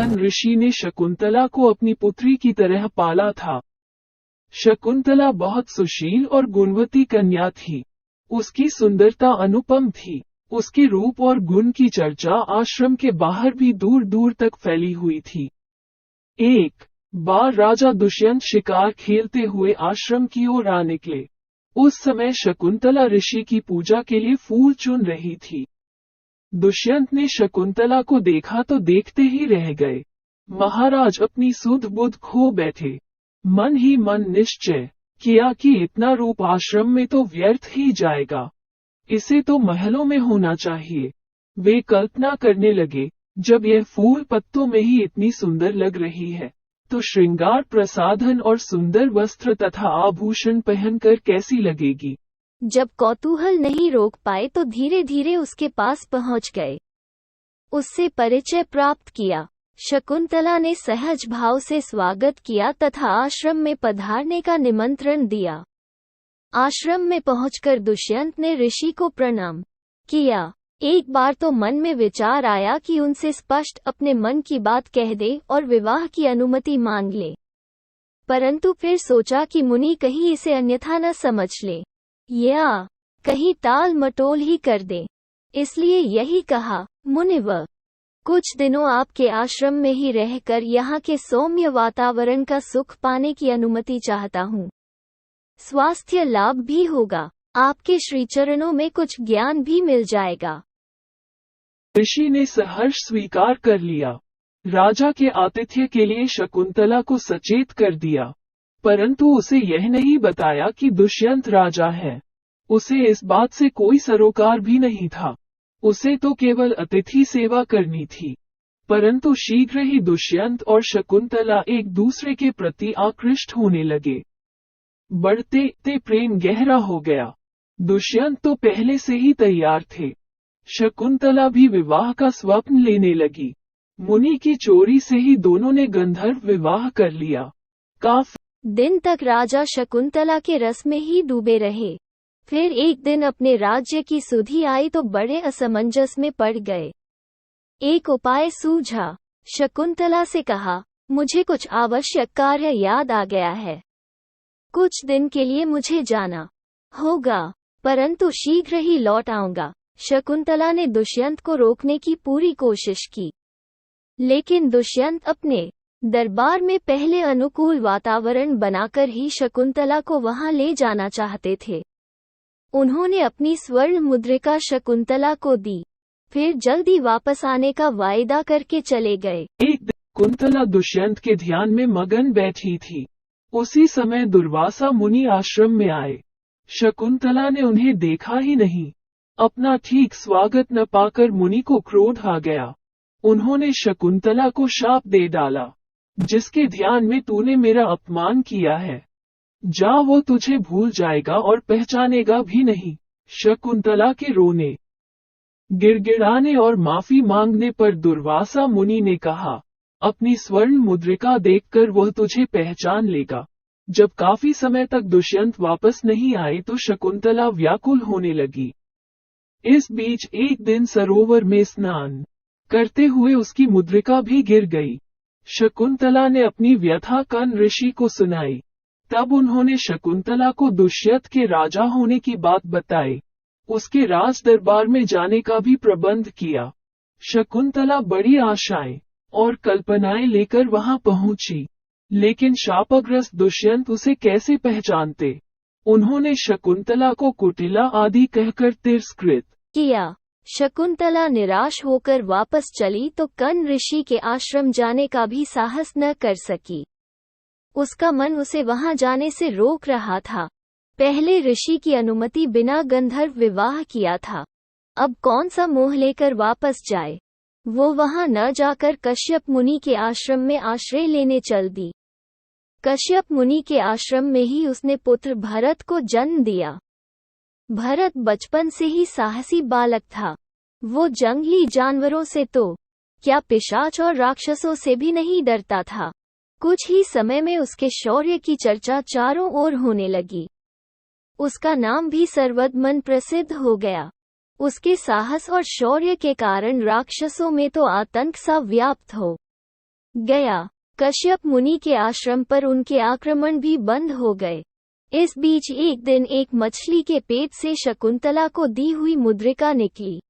कर्ण ऋषि ने शकुंतला को अपनी पुत्री की तरह पाला था। शकुंतला बहुत सुशील और गुणवती कन्या थी। उसकी सुंदरता अनुपम थी। उसके रूप और गुण की चर्चा आश्रम के बाहर भी दूर दूर तक फैली हुई थी। एक बार राजा दुष्यंत शिकार खेलते हुए आश्रम की ओर आ निकले। उस समय शकुंतला ऋषि की पूजा के लिए फूल चुन रही थी। दुष्यंत ने शकुंतला को देखा तो देखते ही रह गए। महाराज अपनी सुध बुध खो बैठे। मन ही मन निश्चय किया कि इतना रूप आश्रम में तो व्यर्थ ही जाएगा, इसे तो महलों में होना चाहिए। वे कल्पना करने लगे, जब यह फूल पत्तों में ही इतनी सुंदर लग रही है, तो श्रृंगार प्रसाधन और सुंदर वस्त्र तथा आभूषण पहनकर कैसी लगेगी। जब कौतूहल नहीं रोक पाए तो धीरे धीरे उसके पास पहुंच गए। उससे परिचय प्राप्त किया। शकुंतला ने सहज भाव से स्वागत किया तथा आश्रम में पधारने का निमंत्रण दिया। आश्रम में पहुंचकर दुष्यंत ने ऋषि को प्रणाम किया। एक बार तो मन में विचार आया कि उनसे स्पष्ट अपने मन की बात कह दे और विवाह की अनुमति मांग ले, परंतु फिर सोचा कि मुनि कहीं इसे अन्यथा न समझ ले या कहीं टाल मटोल ही कर दे, इसलिए यही कहा, मुनिवर, कुछ दिनों आपके आश्रम में ही रहकर यहाँ के सौम्य वातावरण का सुख पाने की अनुमति चाहता हूँ। स्वास्थ्य लाभ भी होगा, आपके श्रीचरणों में कुछ ज्ञान भी मिल जाएगा। ऋषि ने सहर्ष स्वीकार कर लिया। राजा के आतिथ्य के लिए शकुंतला को सचेत कर दिया, परंतु उसे यह नहीं बताया कि दुष्यंत राजा है। उसे इस बात से कोई सरोकार भी नहीं था। उसे तो केवल अतिथि सेवा करनी थी। परंतु शीघ्र ही दुष्यंत और शकुंतला एक दूसरे के प्रति आकृष्ट होने लगे। बढ़ते प्रेम गहरा हो गया। दुष्यंत तो पहले से ही तैयार थे। शकुंतला भी विवाह का स्वप्न लेने लगी। मुनि की चोरी से ही दोनों ने गंधर्व विवाह कर लिया। काफी दिन तक राजा शकुंतला के रस में ही डूबे रहे। फिर एक दिन अपने राज्य की सुधि आई तो बड़े असमंजस में पड़ गए। एक उपाय सूझा। शकुंतला से कहा, मुझे कुछ आवश्यक कार्य याद आ गया है। कुछ दिन के लिए मुझे जाना होगा, परंतु शीघ्र ही लौट आऊंगा। शकुंतला ने दुष्यंत को रोकने की पूरी कोशिश की, लेकिन दुष्यंत अपने दरबार में पहले अनुकूल वातावरण बनाकर ही शकुंतला को वहां ले जाना चाहते थे। उन्होंने अपनी स्वर्ण मुद्रिका शकुंतला को दी, फिर जल्दी वापस आने का वायदा करके चले गए। एक दिन शकुंतला दुष्यंत के ध्यान में मगन बैठी थी। उसी समय दुर्वासा मुनि आश्रम में आए। शकुंतला ने उन्हें देखा ही नहीं। अपना ठीक स्वागत न पाकर मुनि को क्रोध आ गया। उन्होंने शकुंतला को शाप दे डाला, जिसके ध्यान में तूने मेरा अपमान किया है, जा वो तुझे भूल जाएगा और पहचानेगा भी नहीं। शकुंतला के रोने, गिड़गिड़ाने और माफी मांगने पर दुर्वासा मुनि ने कहा, अपनी स्वर्ण मुद्रिका देखकर वह तुझे पहचान लेगा। जब काफी समय तक दुष्यंत वापस नहीं आए तो शकुंतला व्याकुल होने लगी। इस बीच एक दिन सरोवर में स्नान करते हुए उसकी मुद्रिका भी गिर गई। शकुंतला ने अपनी व्यथा कर्ण ऋषि को सुनाई। तब उन्होंने शकुंतला को दुष्यंत के राजा होने की बात बताई। उसके राज दरबार में जाने का भी प्रबंध किया। शकुंतला बड़ी आशाएं और कल्पनाएं लेकर वहां पहुंची, लेकिन शापग्रस्त दुष्यंत उसे कैसे पहचानते। उन्होंने शकुंतला को कुटिला आदि कहकर तिरस्कृत किया। शकुंतला निराश होकर वापस चली तो कर्ण ऋषि के आश्रम जाने का भी साहस न कर सकी। उसका मन उसे वहां जाने से रोक रहा था। पहले ऋषि की अनुमति बिना गंधर्व विवाह किया था, अब कौन सा मोह लेकर वापस जाए। वो वहां न जाकर कश्यप मुनि के आश्रम में आश्रय लेने चल दी। कश्यप मुनि के आश्रम में ही उसने पुत्र भरत को जन्म दिया। भरत बचपन से ही साहसी बालक था। वो जंगली जानवरों से तो क्या पिशाच और राक्षसों से भी नहीं डरता था। कुछ ही समय में उसके शौर्य की चर्चा चारों ओर होने लगी। उसका नाम भी सर्वदमन प्रसिद्ध हो गया। उसके साहस और शौर्य के कारण राक्षसों में तो आतंक सा व्याप्त हो गया। कश्यप मुनि के आश्रम पर उनके आक्रमण भी बंद हो गए। इस बीच एक दिन एक मछली के पेट से शकुंतला को दी हुई मुद्रिका निकली।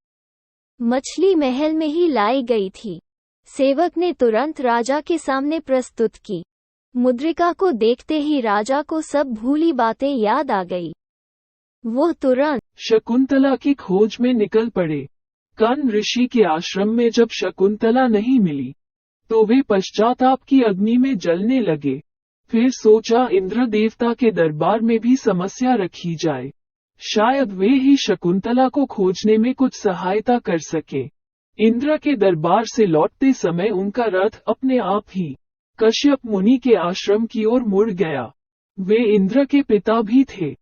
मछली महल में ही लाई गई थी। सेवक ने तुरंत राजा के सामने प्रस्तुत की। मुद्रिका को देखते ही राजा को सब भूली बातें याद आ गई। वो तुरंत शकुंतला की खोज में निकल पड़े। कर्ण ऋषि के आश्रम में जब शकुंतला नहीं मिली तो वे पश्चाताप की अग्नि में जलने लगे। फिर सोचा इंद्र देवता के दरबार में भी समस्या रखी जाए, शायद वे ही शकुंतला को खोजने में कुछ सहायता कर सके। इंद्र के दरबार से लौटते समय उनका रथ अपने आप ही कश्यप मुनि के आश्रम की ओर मुड़ गया। वे इंद्र के पिता भी थे।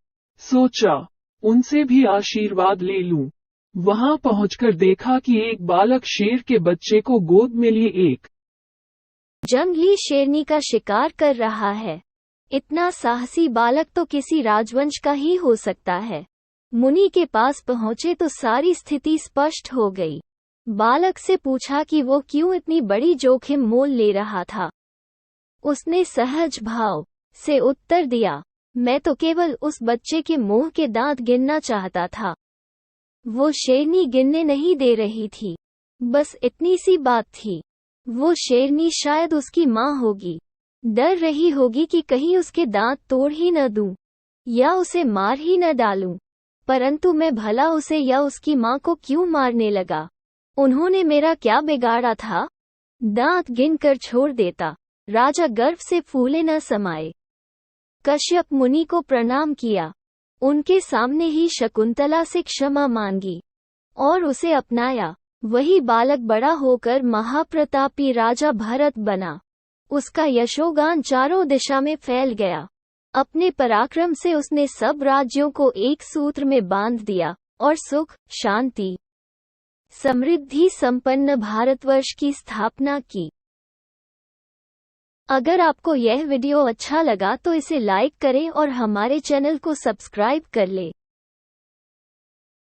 सोचा उनसे भी आशीर्वाद ले लूं। वहां पहुंचकर देखा कि एक बालक शेर के बच्चे को गोद में लिए एक जंगली शेरनी का शिकार कर रहा है। इतना साहसी बालक तो किसी राजवंश का ही हो सकता है। मुनि के पास पहुंचे तो सारी स्थिति स्पष्ट हो गई। बालक से पूछा कि वो क्यों इतनी बड़ी जोखिम मोल ले रहा था। उसने सहज भाव से उत्तर दिया, मैं तो केवल उस बच्चे के मुंह के दांत गिनना चाहता था। वो शेरनी गिनने नहीं दे रही थी। बस इतनी सी बात थी। वो शेरनी शायद उसकी माँ होगी। डर रही होगी कि कहीं उसके दांत तोड़ ही न दूं या उसे मार ही न डालूं। परंतु मैं भला उसे या उसकी माँ को क्यों मारने लगा? उन्होंने मेरा क्या बिगाड़ा था? दांत गिनकर छोड़ देता। राजा गर्व से फूले न समाये। कश्यप मुनि को प्रणाम किया। उनके सामने ही शकुंतला से क्षमा मांगी और उसे अपनाया। वही बालक बड़ा होकर महाप्रतापी राजा भरत बना। उसका यशोगान चारों दिशा में फैल गया। अपने पराक्रम से उसने सब राज्यों को एक सूत्र में बांध दिया और सुख, शांति, समृद्धि संपन्न भारतवर्ष की स्थापना की। अगर आपको यह वीडियो अच्छा लगा तो इसे लाइक करें और हमारे चैनल को सब्सक्राइब कर लें।